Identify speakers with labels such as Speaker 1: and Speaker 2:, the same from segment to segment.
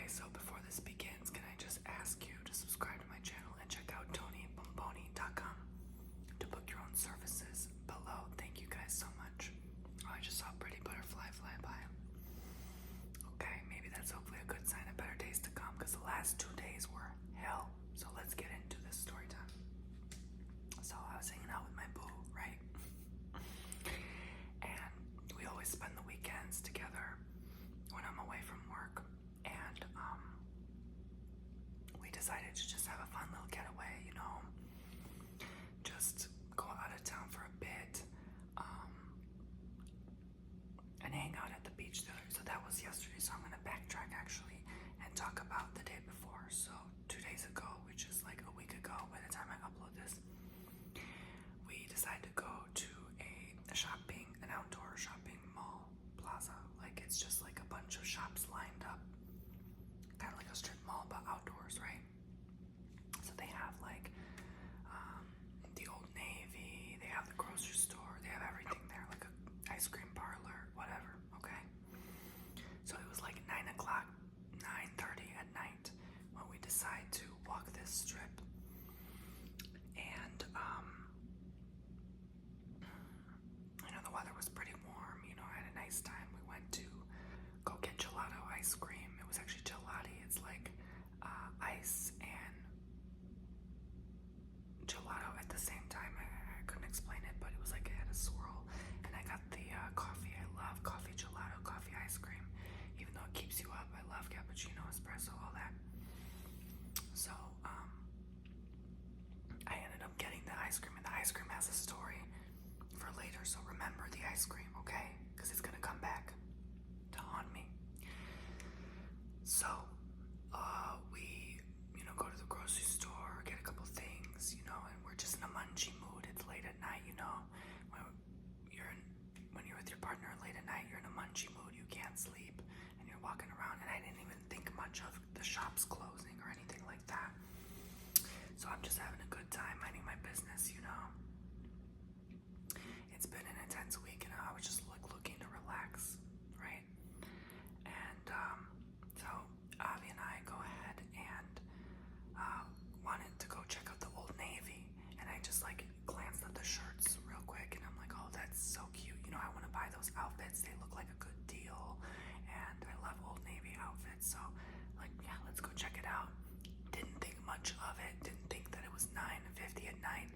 Speaker 1: so before this begins, can I just ask you to subscribe to my channel and check out TonyBomboni.com to book your own services below. Thank you guys so much. Oh, I just saw a pretty butterfly fly by. Okay, maybe that's hopefully a good sign of better days to come, because the last 2 days were hell. So let's get into this story time. So I was hanging out with my boo, right? And we always spend the weekends together when I'm away from work. And we decided to just have a fun little getaway, you know, just go out of town for a bit, and hang out at the beach there. So that was yesterday. So I'm gonna backtrack actually and talk about the day before. So 2 days ago, which is like a week ago by the time I upload this, we decided to go to an outdoor shopping mall plaza. Like, it's just like a bunch of shops lined up, kind of like a strip mall but outdoors, right? So they have like the Old Navy, they have the grocery store, they have everything there, like a ice cream parlor, whatever. Okay, so it was like 9 o'clock, 9:30 at night when we decide to walk this strip. And the weather was pretty warm, I had a nice time. We went to go get gelato ice cream. It was actually gelati. It's like ice and gelato at the same time. I couldn't explain it, but it was like it had a swirl. And I got the coffee. I love coffee gelato, coffee ice cream. Even though it keeps you up, I love cappuccino, espresso, all that. So I ended up getting the ice cream, and the ice cream has a story for later. So remember the ice cream, okay? Because it's gonna come back to haunt me. So we, go to the grocery store, get a couple things, and we're just in a munchy mood. It's late at night, when you're with your partner late at night, you're in a munchy mood. You can't sleep, and you're walking around. And I didn't even think much of the shops closing or anything like that. So I'm just having a good time, minding my business, It's been an intense week, and I was just looking to relax, right? And so Avi and I go ahead and wanted to go check out the Old Navy, and I just glanced at the shirts real quick, and I'm like, oh, that's so cute. I want to buy those outfits. They look like a good deal, and I love Old Navy outfits. So yeah, let's go check it out. Didn't think much of it. Didn't think that it was 9:50 at night.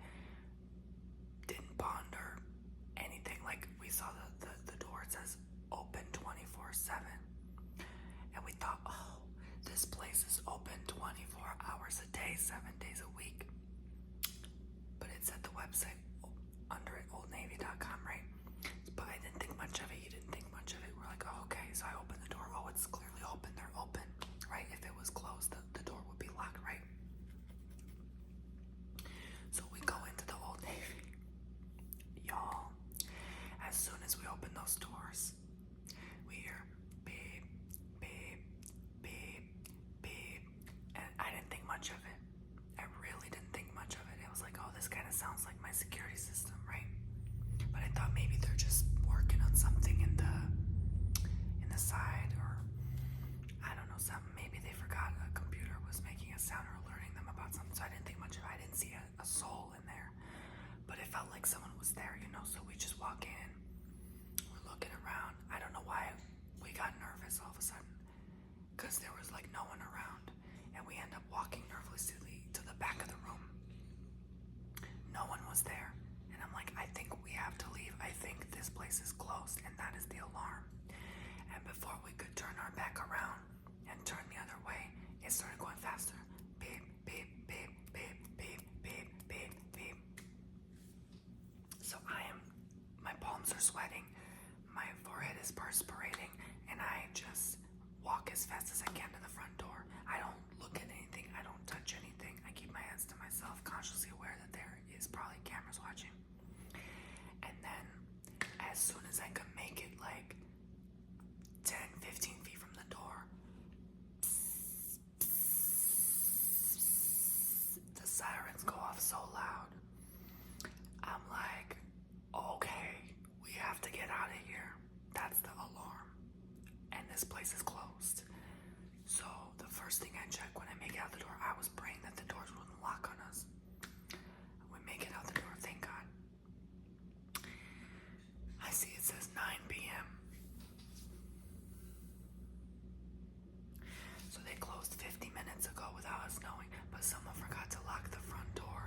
Speaker 1: Didn't ponder anything. We saw the door, it says open 24/7, and we thought, oh, this place is open 24 hours a day, 7 days a week. But it said the website under it, oldnavy.com, right? But I didn't think much of it. You didn't think much of it. We're like, oh, okay. So I opened the door. Oh, it's clearly open. They're open, right? If it was closed, the door would be locked, right? So we go into the Old Navy. Y'all, as soon as we open those doors, we hear beep, beep, beep, beep. And I didn't think much of it. I really didn't think much of it. It was like, oh, this kind of sounds like my security system, right? But I thought maybe they're just working on something in the side, or I don't know, something. Maybe they forgot a computer was making a sound or alerting them about something. So I didn't think much of it. I didn't see a soul in there, but it felt like someone was there, So we just walk in. We're looking around. I don't know why we got nervous all of a sudden, because there was no one around, and we end up walking nervously to the back of the room. No one was there, and I'm like, I think we have to leave. I think this place is closed, and that is the alarm. And before we could turn our back around and turn the other way, it started going faster. Beep, beep, beep, beep, beep, beep, beep, beep. So my palms are sweating, my forehead is perspirating, and I just walk as fast as I can to the front door. I don't look at anything, I don't touch anything. I keep my hands to myself, consciously aware that there is probably cameras watching. And then as soon as I could make it So they closed 50 minutes ago without us knowing, but someone forgot to lock the front door.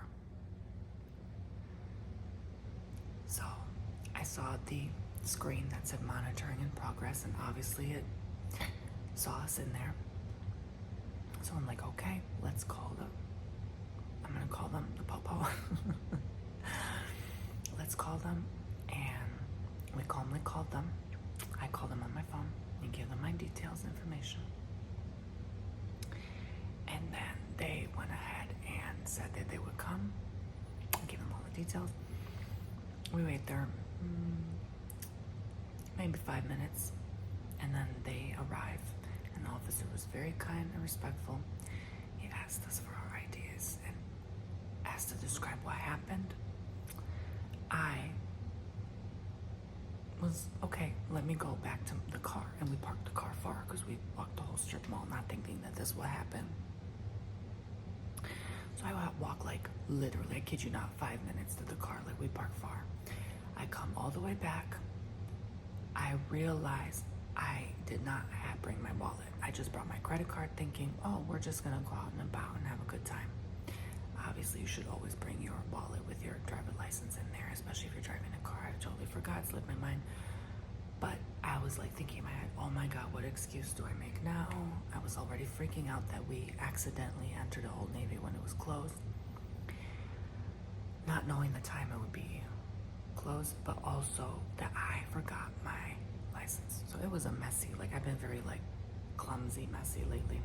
Speaker 1: So I saw the screen that said monitoring in progress, and obviously it saw us in there. So I'm like, okay, let's call them. I'm gonna call them the Popo. Let's call them, and we calmly called them. I called them on my phone and gave them my details, information. And then they went ahead and said that they would come. I gave them all the details. We wait there maybe 5 minutes, and then they arrive. And the officer was very kind and respectful. He asked us for our IDs and asked to describe what happened. I was, okay, let me go back to the car. And we parked the car far because we walked the whole strip mall not thinking that this would happen. So I walk like literally, I kid you not, 5 minutes to the car, like we park far. I come all the way back. I realized I did not bring my wallet. I just brought my credit card thinking, oh, we're just gonna go out and about and have a good time. Obviously, you should always bring your wallet with your driver's license in there, especially if you're driving a car. I totally forgot, slipped my mind. But I was like thinking in my head, oh my God, what excuse do I make now? I was already freaking out that we accidentally entered Old Navy when it was closed. Not knowing the time it would be closed, but also that I forgot my license. So it was a messy, like I've been very like clumsy, messy lately.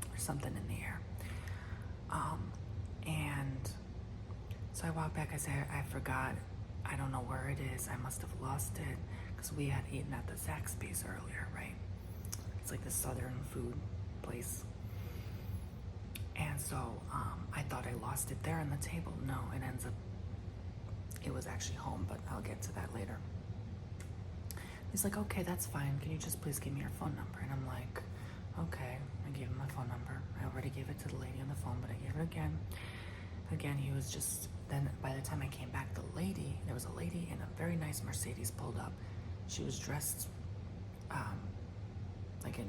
Speaker 1: There's something in the air. And so I walked back, I said, I forgot, I don't know where it is, I must have lost it, because we had eaten at the Zaxby's earlier, right? It's like the southern food place. And so I thought I lost it there on the table. No, it ends up, it was actually home, but I'll get to that later. He's like, okay, that's fine, can you just please give me your phone number? And I'm like, okay. I gave him my phone number. I already gave it to the lady on the phone, but I gave it again. Again, he was just, then by the time I came back, there was a lady in a very nice Mercedes pulled up. She was dressed like in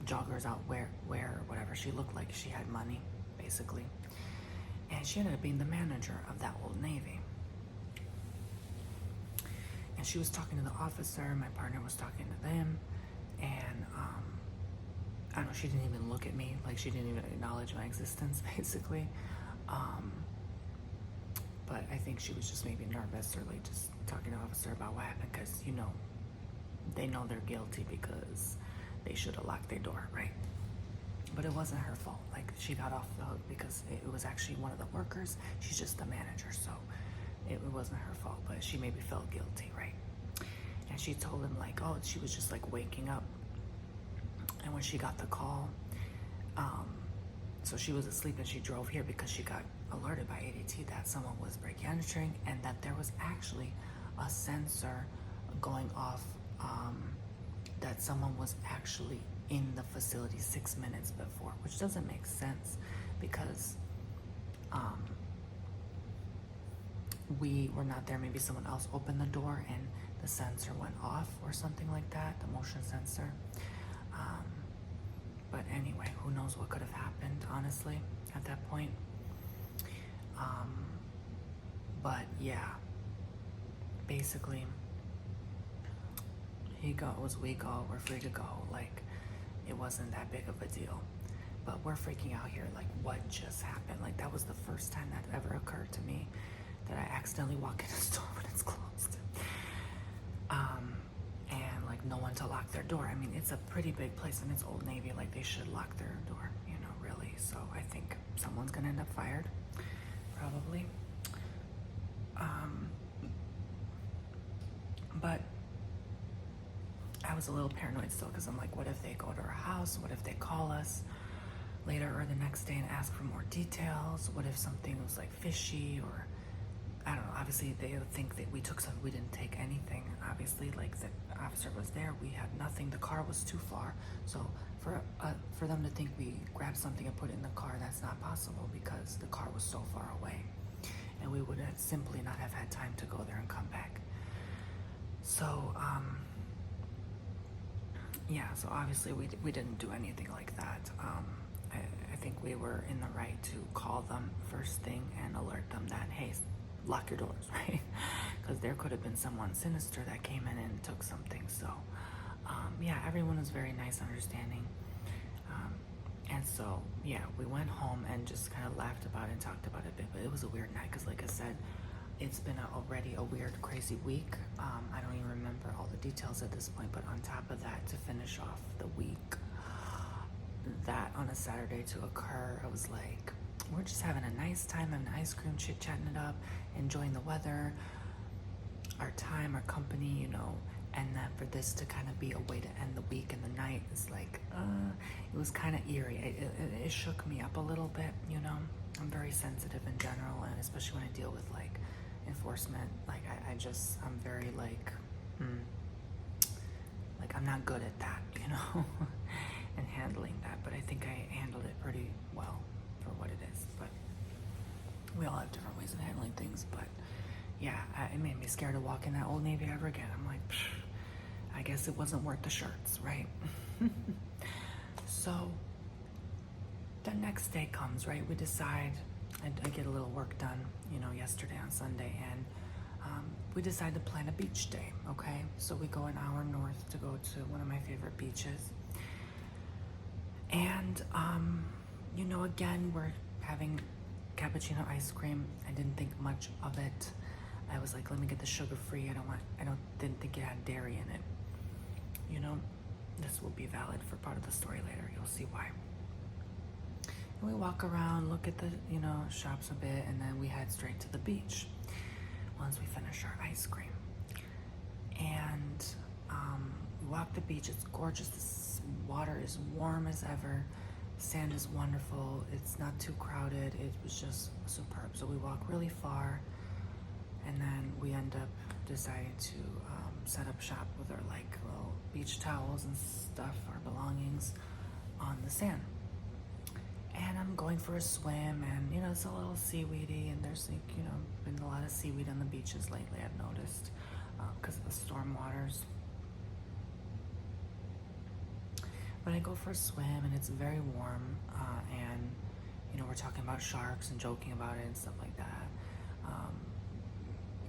Speaker 1: joggers out, wear, whatever. She looked like she had money, basically. And she ended up being the manager of that Old Navy. And she was talking to the officer, my partner was talking to them, and I don't know, she didn't even look at me, like she didn't even acknowledge my existence, basically. But I think she was just maybe nervous or like just talking to the officer about what happened, because, you know, they know they're guilty because they should have locked their door, right? But it wasn't her fault. Like, she got off the hook because it was actually one of the workers. She's just the manager, so it wasn't her fault, but she maybe felt guilty, right? And she told him like, oh, she was just like waking up. And when she got the call, so she was asleep and she drove here because she got alerted by ADT that someone was breaking and entering, and that there was actually a sensor going off, that someone was actually in the facility 6 minutes before, which doesn't make sense because we were not there. Maybe someone else opened the door and the sensor went off or something like that, the motion sensor. But anyway, who knows what could have happened, honestly, at that point. But yeah, basically, he goes, we go, we're free to go. Like, it wasn't that big of a deal. But we're freaking out here, like, what just happened? Like, that was the first time that ever occurred to me, that I accidentally walk in a store when it's closed. And like no one to lock their door. I mean, it's a pretty big place and it's Old Navy, like they should lock their door, you know, really. So I think someone's gonna end up fired, probably. But I was a little paranoid still, because I'm like, what if they go to our house? What if they call us later or the next day and ask for more details? What if something was like fishy, or I don't know, obviously they would think that we took something. We didn't take anything, obviously. Like, the officer was there, we had nothing, the car was too far. So for them to think we grabbed something and put it in the car, that's not possible, because the car was so far away and we would have simply not have had time to go there and come back. So yeah, so obviously we didn't do anything like that. I think we were in the right to call them first thing and alert them that, hey, lock your doors, right? Because there could have been someone sinister that came in and took something. So, yeah, everyone was very nice, understanding. And so, yeah, we went home and just kind of laughed about it and talked about it a bit. But it was a weird night because, like I said, it's been already a weird, crazy week. I don't even remember all the details at this point. But on top of that, to finish off the week, that on a Saturday to occur, I was like, we're just having a nice time, having ice cream, chit-chatting it up, enjoying the weather, our time, our company, you know. And then for this to kind of be a way to end the week and the night is like, it was kind of eerie. It shook me up a little bit, you know. I'm very sensitive in general, and especially when I deal with like enforcement. Like I'm very like I'm not good at that, you know, and handling that. But I think I handled it pretty well for what it is. But we all have different ways of handling things. But yeah, it made me scared to walk in that Old Navy ever again. I'm like, I guess it wasn't worth the shirts, right? So the next day comes, right? We decide, I get a little work done, you know, yesterday on Sunday, and we decide to plan a beach day, okay? So we go an hour north to go to one of my favorite beaches. And, you know, again, we're having cappuccino ice cream. I didn't think much of it. I was like, let me get the sugar-free. Didn't think it had dairy in it. You know, this will be valid for part of the story later. You'll see why. And we walk around, look at the, you know, shops a bit, and then we head straight to the beach once we finish our ice cream. And we walk the beach. It's gorgeous. The water is warm as ever. Sand is wonderful. It's not too crowded. It was just superb. So we walk really far, and then we end up deciding to set up shop with our like little beach towels and stuff, our belongings, on the sand. And I'm going for a swim, and you know, it's a little seaweedy, and there's like, you know, been a lot of seaweed on the beaches lately, I've noticed, because of the storm waters. But I go for a swim, and it's very warm, and you know, we're talking about sharks and joking about it and stuff like that.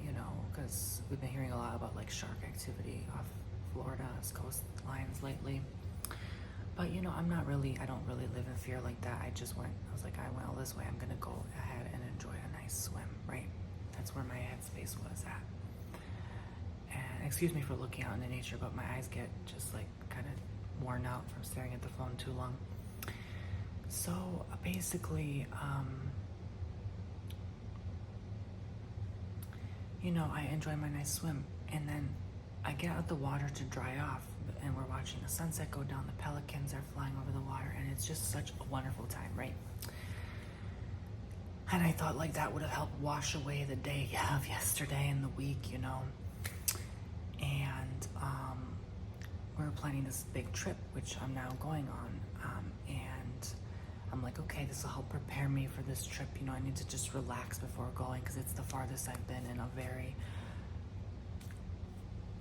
Speaker 1: You know, because we've been hearing a lot about like shark activity off Florida's coastlines lately. But you know, I don't really live in fear like that. I was like, I went all this way, I'm gonna go ahead and enjoy a nice swim, right? That's where my headspace was at. And excuse me for looking out into nature, but my eyes get just like kind of worn out from staring at the phone too long. So basically, you know, I enjoy my nice swim, and then I get out the water to dry off, and we're watching the sunset go down. The pelicans are flying over the water, and it's just such a wonderful time, right? And I thought like that would have helped wash away the day of yesterday and the week, you know. And we were planning this big trip, which I'm now going on, and I'm like, okay, this will help prepare me for this trip. You know, I need to just relax before going, because it's the farthest I've been in a very,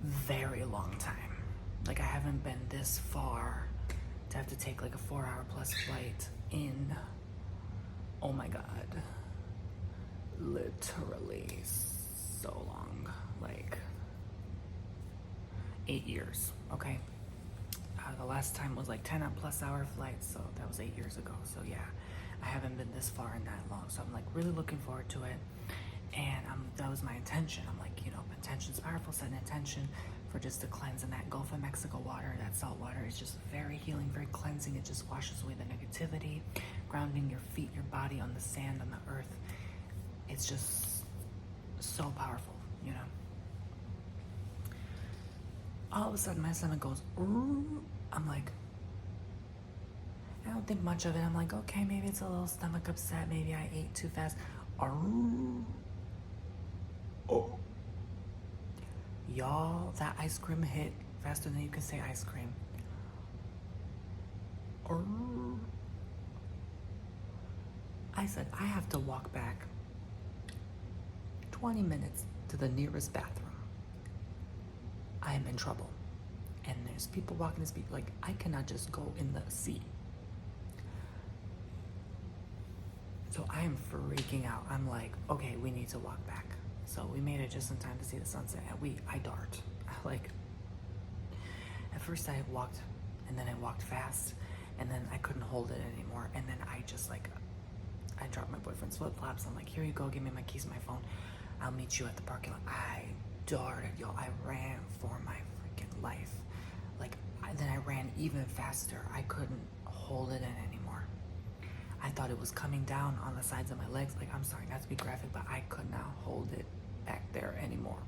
Speaker 1: very long time. Like, I haven't been this far to have to take like a 4-hour plus flight in, oh my God, literally so long, like 8 years, okay? The last time was like 10 plus hour flights, so that was 8 years ago. So yeah, I haven't been this far in that long. So I'm like really looking forward to it. And that was my intention. I'm like, you know, intention's powerful, set an intention for just to cleanse in that Gulf of Mexico water. That salt water is just very healing, very cleansing. It just washes away the negativity, grounding your feet, your body on the sand, on the earth. It's just so powerful, you know. All of a sudden my stomach goes, ooh. I'm like, I don't think much of it. I'm like, okay, maybe it's a little stomach upset. Maybe I ate too fast. Oh. Y'all, that ice cream hit faster than you can say ice cream. I said, I have to walk back 20 minutes to the nearest bathroom. I am in trouble. and there's people walking this beach. Like, I cannot just go in the sea. So I am freaking out. I'm like, okay, we need to walk back. So we made it just in time to see the sunset, and I dart. Like, at first I walked, and then I walked fast, and then I couldn't hold it anymore, and then I just like, I dropped my boyfriend's flip-flops. I'm like, here you go, give me my keys and my phone. I'll meet you at the parking lot. I darted, y'all. I ran for my freaking life. Like, then I ran even faster. I couldn't hold it in anymore. I thought it was coming down on the sides of my legs. Like, I'm sorry not to be graphic, but I could not hold it back there anymore.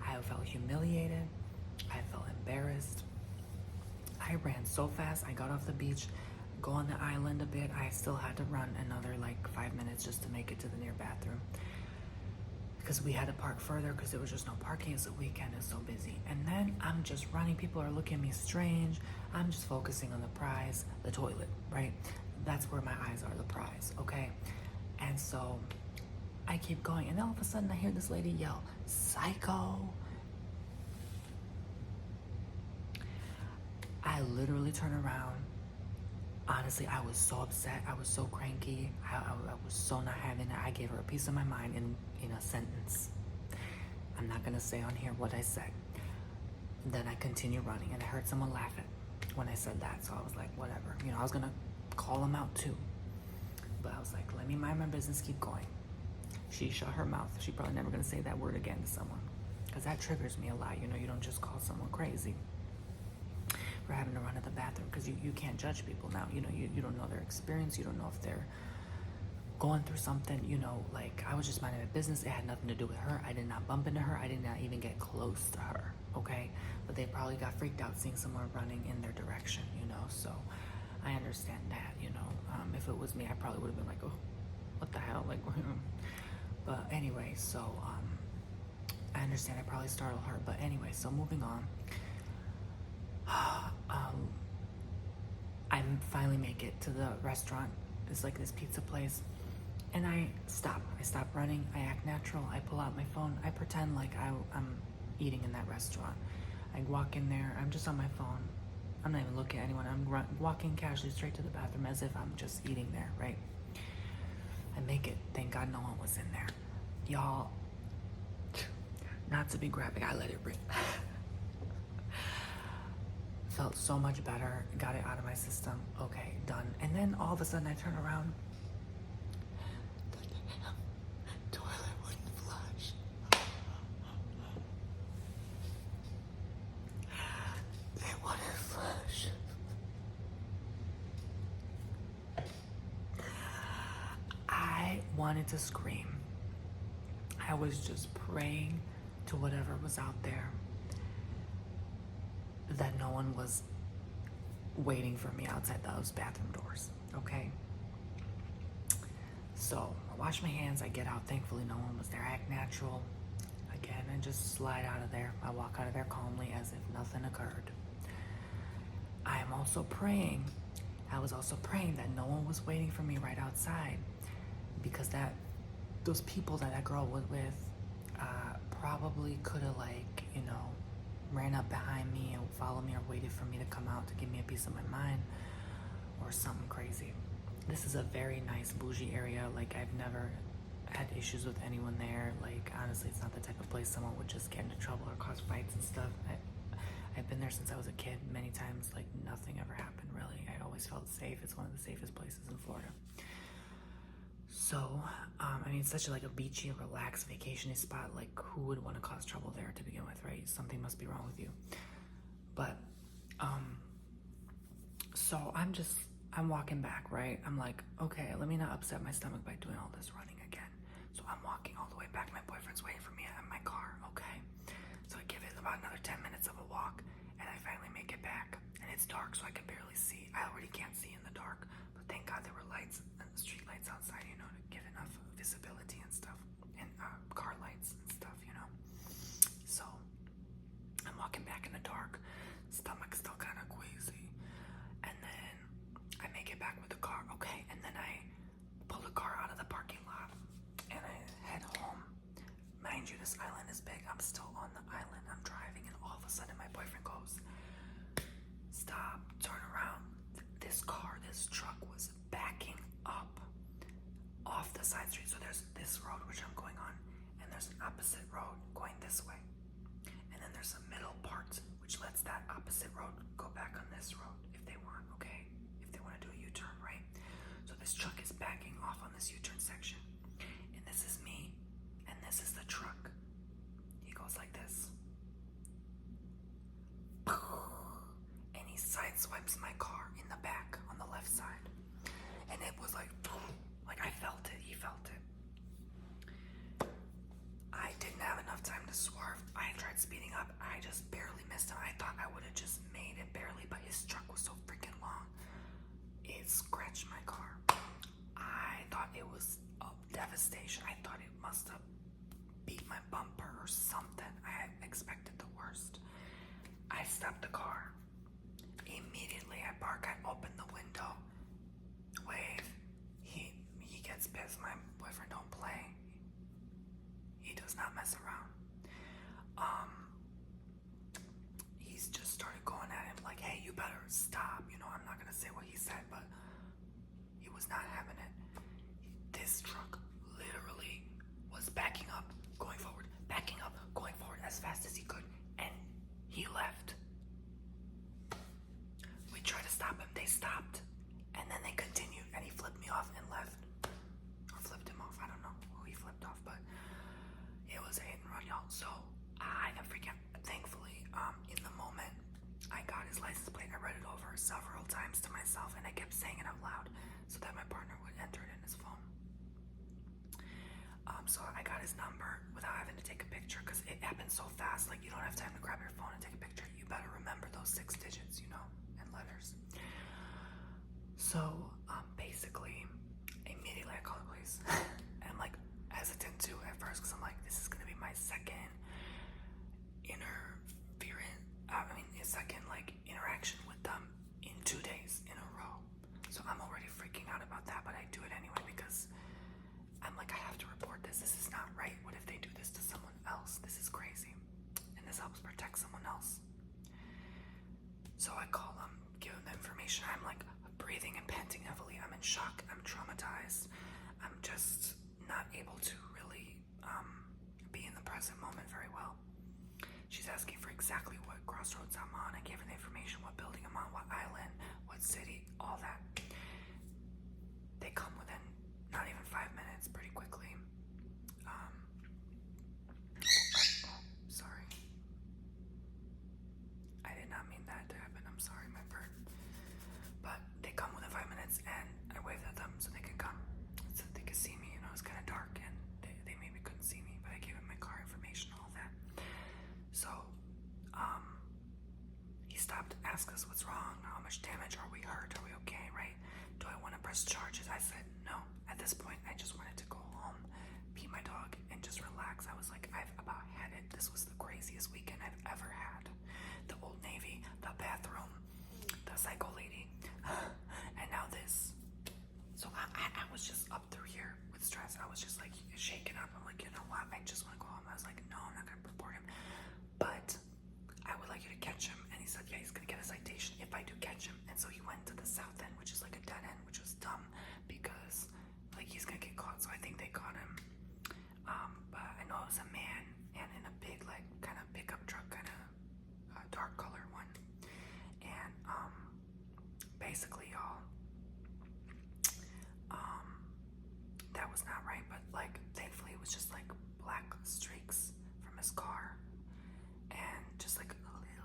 Speaker 1: I felt humiliated. I felt embarrassed. I ran so fast. I got off the beach, go on the island a bit. I still had to run another like 5 minutes just to make it to the near bathroom, because we had to park further because there was just no parking. It's a weekend, it's so busy. And then I'm just running. People are looking at me strange. I'm just focusing on the prize, the toilet, right? That's where my eyes are, the prize, okay? And so I keep going, and then all of a sudden I hear this lady yell, "Psycho." I literally turn around. Honestly, I was so upset. I was so cranky. I was so not having it. I gave her a piece of my mind in a sentence. I'm not gonna say on here what I said. Then I continued running, and I heard someone laugh at when I said that. So I was like, whatever. You know, I was gonna call him out too. But I was like, let me mind my business, keep going. She shut her mouth. She probably never gonna say that word again to someone, because that triggers me a lot. You know, you don't just call someone crazy for having to run to the bathroom, because you can't judge people now. You know, you don't know their experience. You don't know if they're going through something. You know, like, I was just minding my business. It had nothing to do with her. I did not bump into her. I did not even get close to her, okay? But they probably got freaked out seeing someone running in their direction, you know? So I understand that, you know? If it was me, I probably would have been like, oh, what the hell? Like, but anyway, so I understand I probably startled her. But anyway, so moving on. I finally make it to the restaurant. It's like this pizza place. And I stop running. I act natural. I pull out my phone. I pretend like I'm eating in that restaurant. I walk in there. I'm just on my phone. I'm not even looking at anyone. I'm walking casually straight to the bathroom as if I'm just eating there, right? I make it. Thank God no one was in there. Y'all, not to be graphic, I let it rip. Felt so much better. Got it out of my system. Okay, done. And then all of a sudden I turn around. The damn toilet wouldn't flush. It wouldn't flush. I wanted to scream. I was just praying to whatever was out there that no one was waiting for me outside those bathroom doors, okay? So I wash my hands, I get out. Thankfully no one was there. I act natural again and just slide out of there. I walk out of there calmly as if nothing occurred. I was also praying that no one was waiting for me right outside, because those people that girl was with probably could have, like, you know, ran up behind me and followed me or waited for me to come out to give me a piece of my mind or something crazy. This is a very nice bougie area. Like, I've never had issues with anyone there. Like, honestly, it's not the type of place someone would just get into trouble or cause fights and stuff. I've been there since I was a kid many times. Like, nothing ever happened, really. I always felt safe. It's one of the safest places in Florida. So, I mean, it's such a beachy, relaxed vacation spot. Like, who would want to cause trouble there to begin with, right? Something must be wrong with you. But, so I'm walking back, right? I'm like, okay, let me not upset my stomach by doing all this running again. So I'm walking all the way back. My boyfriend's waiting for me in my car, okay? So I give it about another 10 minutes of a walk, and I finally make it back. And it's dark, so I can barely see. I already can't see in the dark, but thank God there were lights, street lights outside, you know, to give enough visibility and stuff, and car lights and stuff, you know. So I'm walking back in the dark, stomach still kind of queasy, and then I make it back with the car, okay, and then I pull the car out of the parking lot, and I head home. Mind you, this island is big. I'm still on the island. I'm driving, and all of a sudden my boyfriend goes, sideswipes my car in the back on the left side. And it was like, boom, like I felt it, he felt it. I didn't have enough time to swerve. I tried speeding up. I just barely missed him. I thought I would have just made it barely, but his truck was so freaking long. It scratched my car. I thought it was a devastation. I thought it must have beat my bumper or something. I had expected the worst. I stopped the car. Immediately I park. I open the window. Wave. He gets pissed. My boyfriend don't play. He does not mess around. He's just started going at him like, hey, you better stop. You know, I'm not gonna say what he said, but he was not having it. This truck literally was backing up, going forward as fast as he could, and he left. We tried to stop him, they stopped, and then they continued, and he flipped me off and left. Or flipped him off, I don't know who he flipped off, but it was a hit and run, y'all. So I am freaking out. Thankfully, in the moment, I got his license plate. I read it over several times to myself, and I kept saying it out loud so that my partner would enter it in his phone. So I got his number without having to take a picture, because it happened so fast. Like, you don't have time to grab your phone and take a picture. You better remember those 6 digits, you know, and letters. So basically, immediately I called the police. And I'm like hesitant too at first, because I'm like, this is gonna be my second interaction with them in 2 days in a row. So I'm already freaking out about that, but I do it anyway because I'm like, I have to report this. This is not right. What if they do this to someone else? This is crazy. And this helps protect someone else. So I call them, give them the information. I'm like breathing and panting heavily. I'm in shock. I'm traumatized. I'm just not able to really be in the present moment very well. She's asking for exactly what crossroads I'm on. I gave her the information, what building I'm on, what island, what city, all that. They come within not even 5 minutes, pretty quickly. Sorry. I did not mean that to happen. I'm sorry, my bird. But they come within 5 minutes, and I waved at them so they could come, so they could see me. You know, it was kind of dark, and they maybe couldn't see me, but I gave them my car information, all that. So, he stopped to ask us what's wrong, how much damage, are we hurt, are we okay, right? Do I want to press charges? I said no. At this point, I just wanted to go home, pee my dog, and just relax. I was like, I've about had it. This was the craziest weekend I've ever had. The Old Navy, the bathroom, the psycho lady, and now this. So I was just up through here with stress. I was just like shaking up. I'm like, you know what? I just want to go home. I was like, no, I'm not going to report him. But I would like you to catch him. And he said, yeah, he's going to get a citation if I do catch him. And so he went to the south end, which is like a dead end, which was dumb because like he's going to get caught. So I think they caught him. But I know it was a man and in a big like kind of pickup truck, kind of dark color one. And basically, y'all, that was not right. But like thankfully it was just like black streaks from his car. And just like a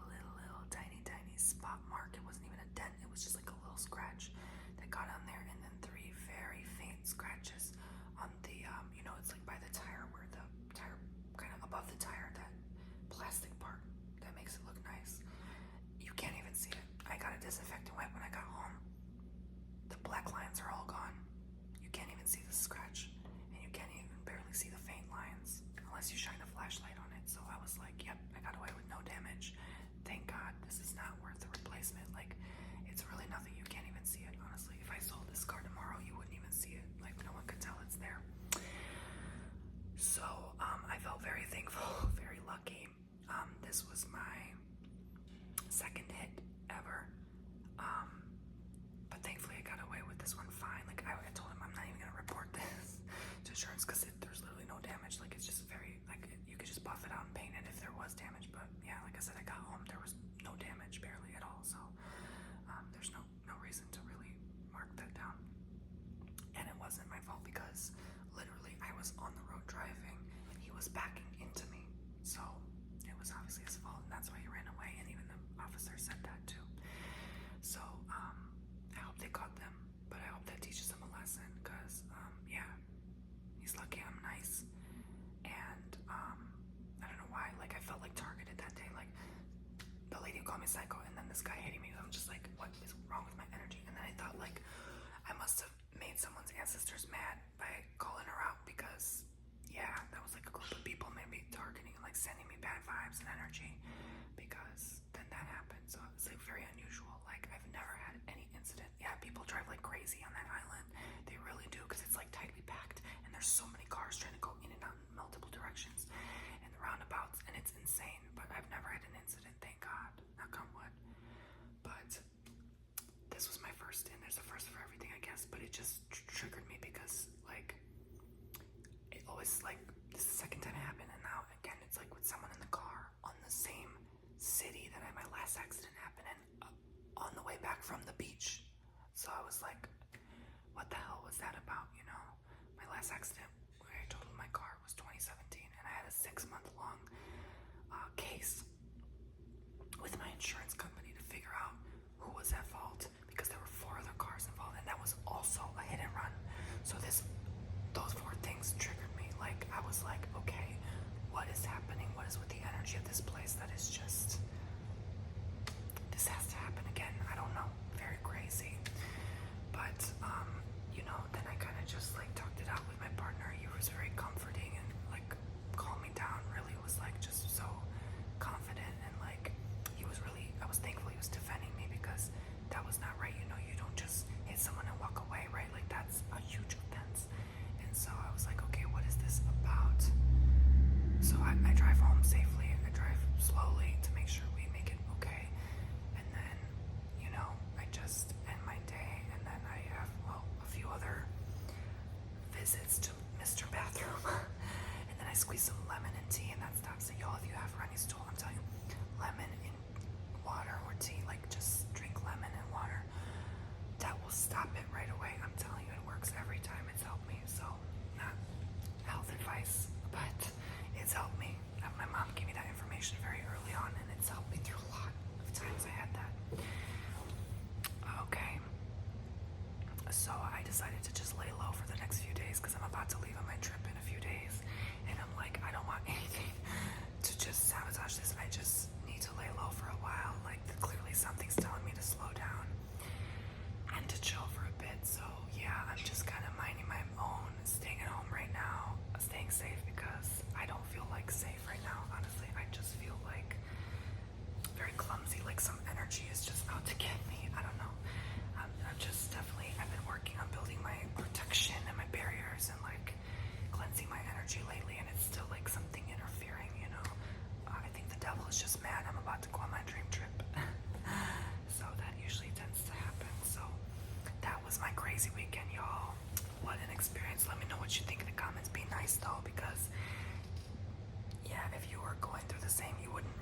Speaker 1: little tiny spot mark. It wasn't even a dent. It was just like a little scratch that got on there, and then 3 very faint scratches on the you know, it's like by the tire, where the tire kind of above the tire, that plastic part that makes it look nice. You can't even see it. I got a disinfectant wipe when I got home. The black lines are all gone. You can't even see the scratch, and you can't even barely see the faint lines unless you shine a flashlight on it. So I was like, yep, I got away with no damage. Thank God. This is not worth the replacement. Like, it's really nothing. You can't even see it, honestly. If I sold this car tomorrow, you wouldn't even see it. Like, no one could tell it's there. So I felt very thankful, very lucky. This was my second hit ever. But thankfully I got away with this one fine. Like, I told him I'm not even gonna report this to insurance because there's literally no damage. Like, it's just very, like, you could just buff it out and paint it if there was damage. But yeah, like I said, I got home, there was no damage, barely at all. So there's no reason to really mark that down. And it wasn't my fault because literally I was on the road driving and he was backing into me. So it was obviously his fault, and that's why he ran away. And even the officer said that too. ancestors mad by calling her out because, yeah, that was like a group of people maybe targeting, like sending me bad vibes and energy because then that happened. So it's like very unusual. Like I've never had any incident. Yeah, people drive like crazy on that island. They really do because it's like tightly packed and there's so many cars trying to go in and out in multiple directions and the roundabouts, and it's insane. But I've never had an incident, thank God. Knock on wood. But this was my first, and there's a first for everything, I guess. But it just triggered me because like it always like this is the second time it happened, and now again it's like with someone in the car on the same city that my last accident happened in, on the way back from the beach. So I was like, what the hell was that about? You know, my last accident where I totaled my car was 2017, and I had a 6-month-long case with my insurance company to figure out who was at fault because there were 4 other cars involved, and that was also a hit and run. So those 4 things triggered me. Like I was like, okay, what is happening? What is with the energy of this place that is just, this has to happen again? I don't know. Very crazy. But you know, then I kind of just like talked it out with my partner. He was very comforting and like calmed me down. Really was like just so confident, and like he was really, I was thankful he was defending me because that was not right. You know, you don't just hit someone and walk away, right? Like that's a huge offense. And so I was like, okay, what is this about? So I drive home safely. I drive slowly to make sure we make it okay. And then, you know, I just end my day, and then I have, well, a few other visits to Mr. Bathroom. And then I squeeze some lemon and tea, and that stops it. Y'all, if you have runny stool, I'm telling you, lemon in water or tea, like just drink lemon and water. That will stop it right away. I'm telling you, it works every time. It's helped me. So, not health advice, but it's helped me. My mom gave me that information very early on, and it's helped me through a lot of times I had that. Okay. So I decided to just lay low for the next few days because I'm about to leave on my trip in a few days. And I'm like, I don't want anything to just sabotage this. I just need to lay low for a while. Like clearly something's telling me to slow down and to chill for a bit. So yeah, I'm just kind of minding my own, staying at home right now, staying safe because I don't feel like safe right now. Honestly, I just feel like very clumsy, like some energy is just out to get me. I don't know. I'm just definitely, I've been working on building my protection and my barriers and like cleansing my energy lately, and it's still like something interfering, you know. I think the devil is just mad I'm about to go on my dream trip. So that usually tends to happen. So that was my crazy weekend, y'all. What an experience. Let me know what you think in the comments. Be nice though, because yeah, if you were going through the same, you wouldn't